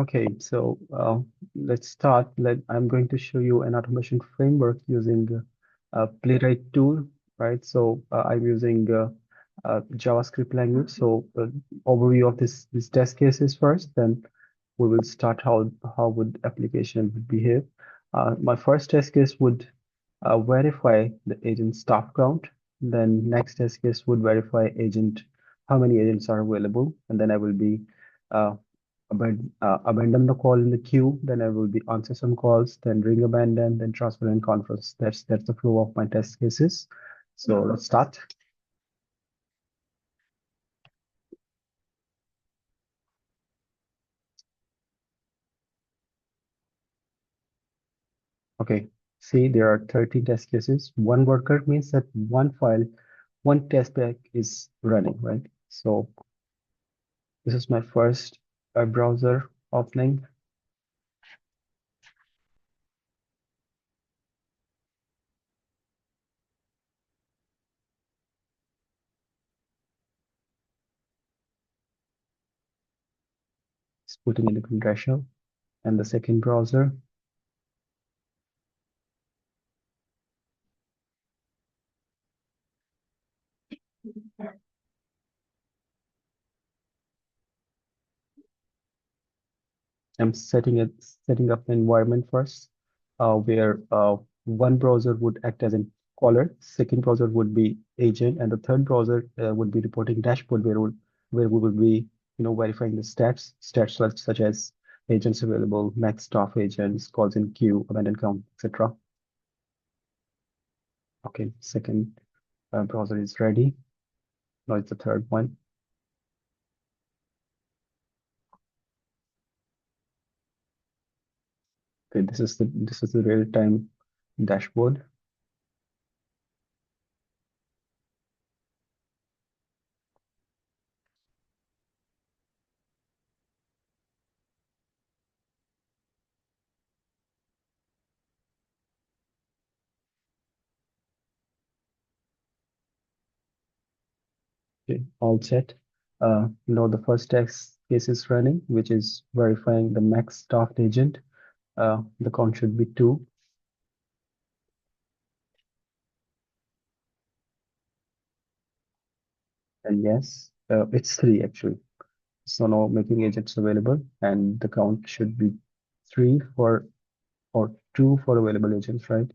Okay, so let's start. I'm going to show you an automation framework using Playwright tool, right? So I'm using JavaScript language. So overview of this test cases first, then we will start how would application would behave. My first test case would verify the agent staff count. Then next test case would verify agent how many agents are available, and then I will be uh, abandon the call in the queue, then I will be answer some calls, then ring abandon, then transfer and conference. That's the flow of my test cases. So let's start. Okay, see there are 13 test cases. One worker means that one file, one test pack is running, right? So this is my first web browser opening. It's putting in the credential and the second browser. I'm setting up an environment first, where one browser would act as a caller, second browser would be agent, and the third browser would be reporting dashboard where we will be verifying the stats such as agents available, max staff agents, calls in queue, abandon count, etc. Okay, second browser is ready. Now it's the third one. Okay, this is the real-time dashboard. Okay, all set. Now the first test case is running, which is verifying the max staffed agent. The count should be 2. And yes, it's 3 actually. So now making agents available, and the count should be 3 for or 2 for available agents, right?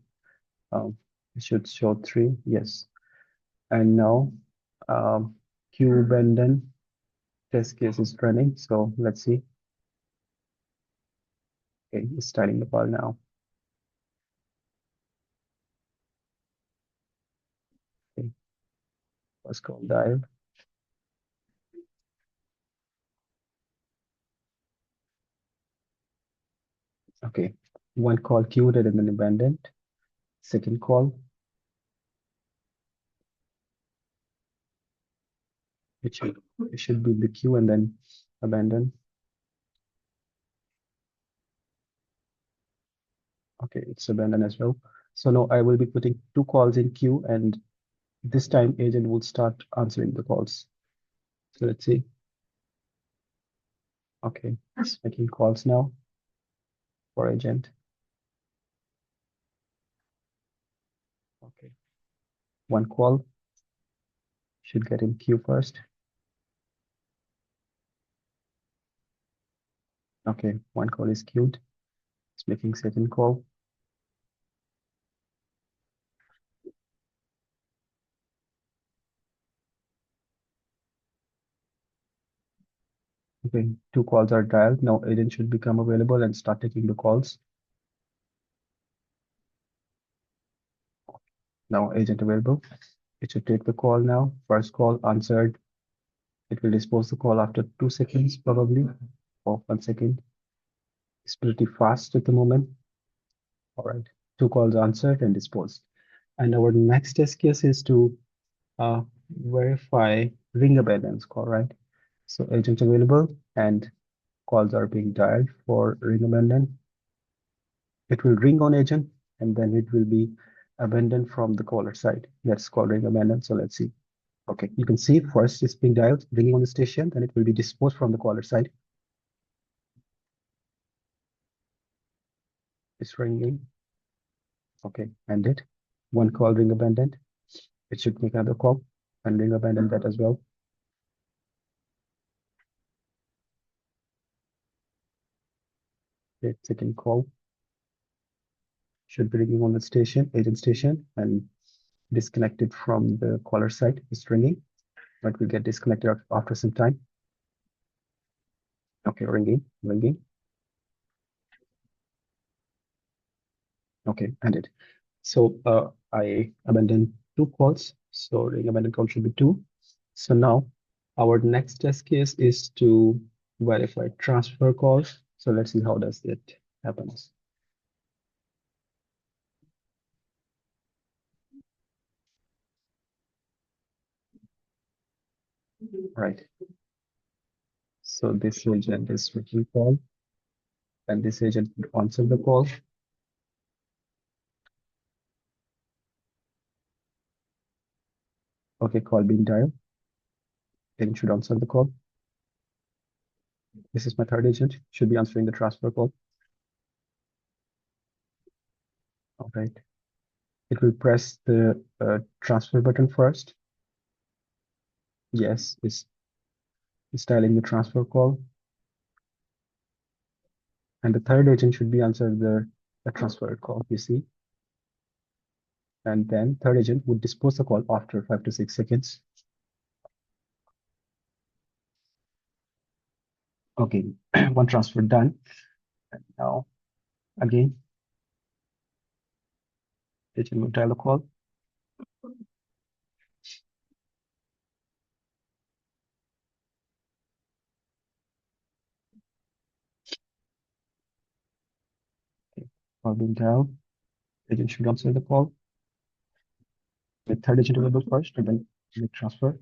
Um, it should show 3, yes. And now queue abandon test case is running. So let's see. Okay, it's starting the call now. Okay, first call dial. Okay, one call queued and then abandoned. Second call, it should be the queue and then abandon. Okay, it's abandoned as well. So now I will be putting 2 calls in queue, and this time agent will start answering the calls. So let's see. Okay, it's making calls now for agent. Okay, one call should get in queue first. Okay, one call is queued. It's making second call. Okay, 2 calls are dialed. Now agent should become available and start taking the calls. Now agent available. It should take the call now. First call answered. It will dispose the call after 2 seconds, probably, or 1 second. It's pretty fast at the moment. All right, 2 calls answered and disposed. And our next test case is to verify ring abandonance call, right? So agent available and calls are being dialed for ring abandon. It will ring on agent and then it will be abandoned from the caller side. That's called ring abandon. So let's see. Okay, you can see first it's being dialed, ringing on the station, then it will be disposed from the caller side. It's ringing. Okay, end it. One call ring abandoned. It should make another call and ring abandon that as well. Okay, second call should be ringing on the station, agent station, and disconnected from the caller side. It's ringing, but will get disconnected after some time. Okay, ringing, ringing. Okay, ended. So I abandoned two calls. So ring abandoned call should be two. So now our next test case is to verify transfer calls. So let's see how does it happens. Right. So this agent is making call, and this agent would answer the call. Okay, call being dialed. Agent should answer the call. This is my third agent, should be answering the transfer call. All right. It will press the transfer button first. Yes, it's dialing the transfer call. And the third agent should be answering the transferred call, you see. And then third agent would dispose the call after 5 to 6 seconds. Okay, one transfer done. And now again, agent will dial the call. Okay, call being dialed. Agent should answer the call. The third agent available first, and then make transfer.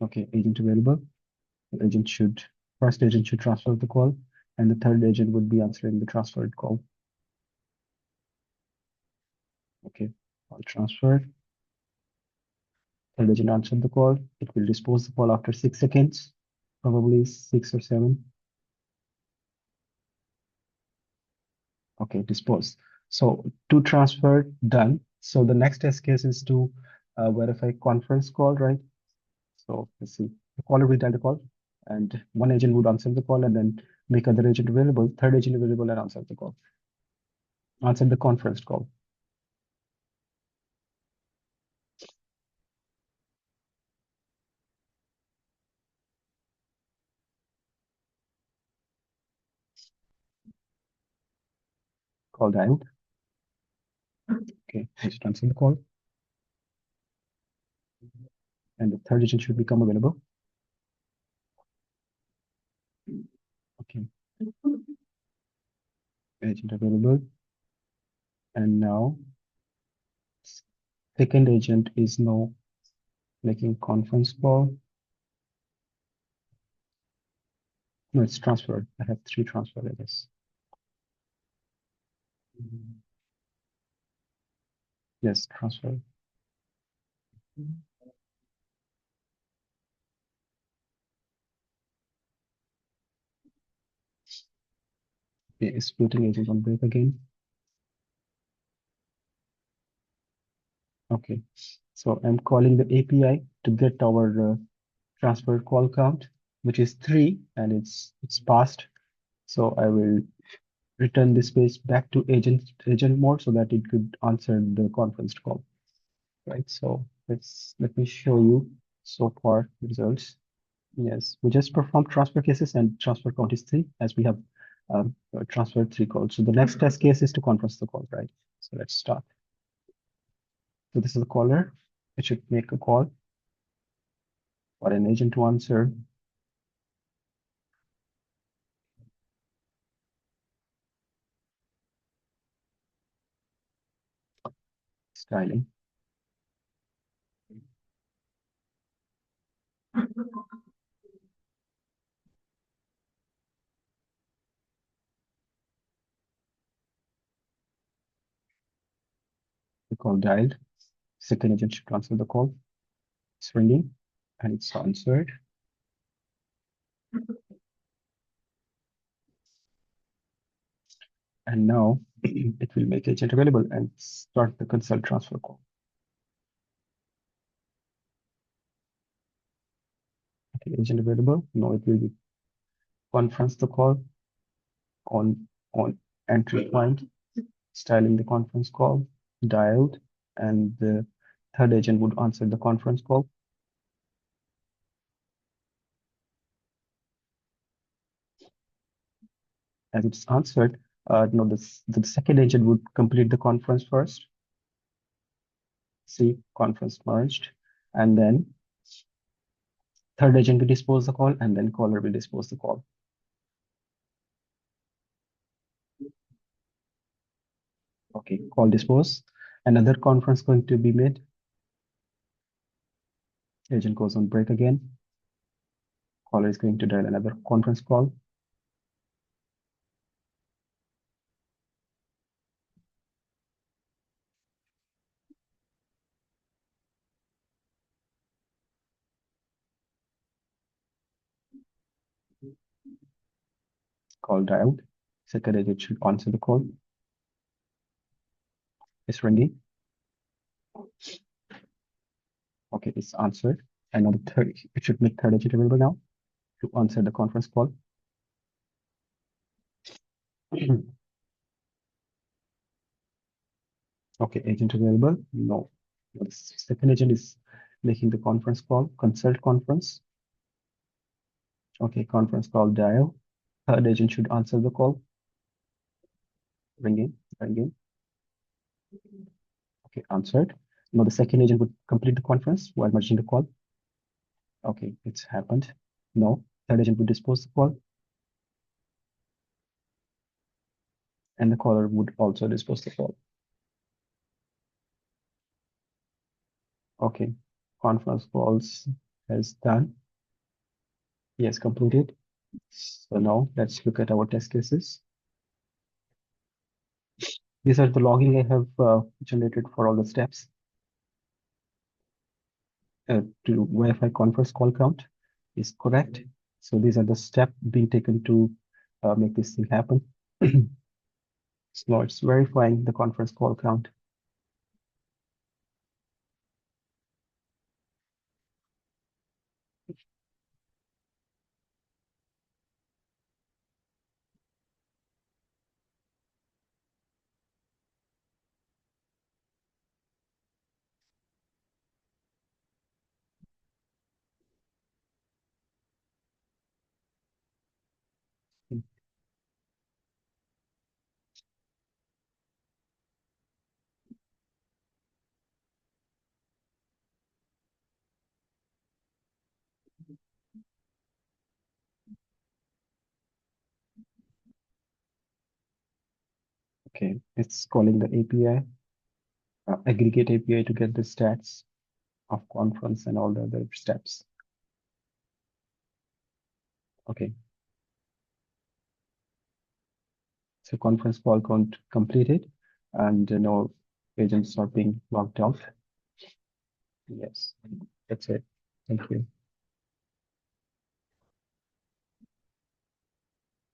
Okay, agent available. Agent should First agent should transfer the call, and the third agent would be answering the transferred call. Okay, call transferred. Third agent answered the call. It will dispose the call after 6 seconds, probably 6 or 7. Okay, dispose. So two transfer done. So the next test case is to verify conference call, right? So let's see. The caller will dial the call, and one agent would answer the call and then make other agent available, third agent available, and answer the call. Answer the conference call. Call dialed. Okay, agent answer the call, and the third agent should become available. Okay, agent available, and now second agent is now making conference call. No, it's transferred. I have 3 transfer, I guess. Yes, transfer. Okay, it's splitting agent on break again. Okay, so I'm calling the API to get our transfer call count, which is 3, and it's passed. So I will return this page back to agent mode so that it could answer the conference call. Right. So let me show you so far the results. Yes, we just performed transfer cases and transfer count is 3 as we have transferred 3 calls. So the next test case is to conference the call, right? So let's start. So this is the caller. It should make a call for an agent to answer. Styling. The call dialed. Second agent should answer the call. It's ringing and it's answered. And now it will make agent available and start the consult transfer call. Okay, agent available. Now it will be conference the call on entry point, styling the conference call, dialed, and the third agent would answer the conference call. As it's answered, no, the second agent would complete the conference first. See, conference merged, and then third agent will dispose the call, and then caller will dispose the call. Okay, call dispose. Another conference going to be made. Agent goes on break again. Caller is going to dial another conference call. Call dialed. Second agent should answer the call. It's ringing. Okay, it's answered. And now the third, it should make third agent available now to answer the conference call. Okay, agent available. No. The second agent is making the conference call, consult conference. Okay, conference call dial. Third agent should answer the call. Ringing, ringing. Okay, answered. Now the second agent would complete the conference while merging the call. Okay, it's happened. No, third agent would dispose the call. And the caller would also dispose the call. Okay, conference calls has done. Yes, completed. So now let's look at our test cases. These are the logging I have generated for all the steps to verify conference call count is correct. So these are the steps being taken to make this thing happen. So now it's verifying the conference call count. Okay, it's calling the API, aggregate API to get the stats of conference and all the other steps. Okay. So conference call count completed and no agents are being logged out. Yes, that's it. Thank you.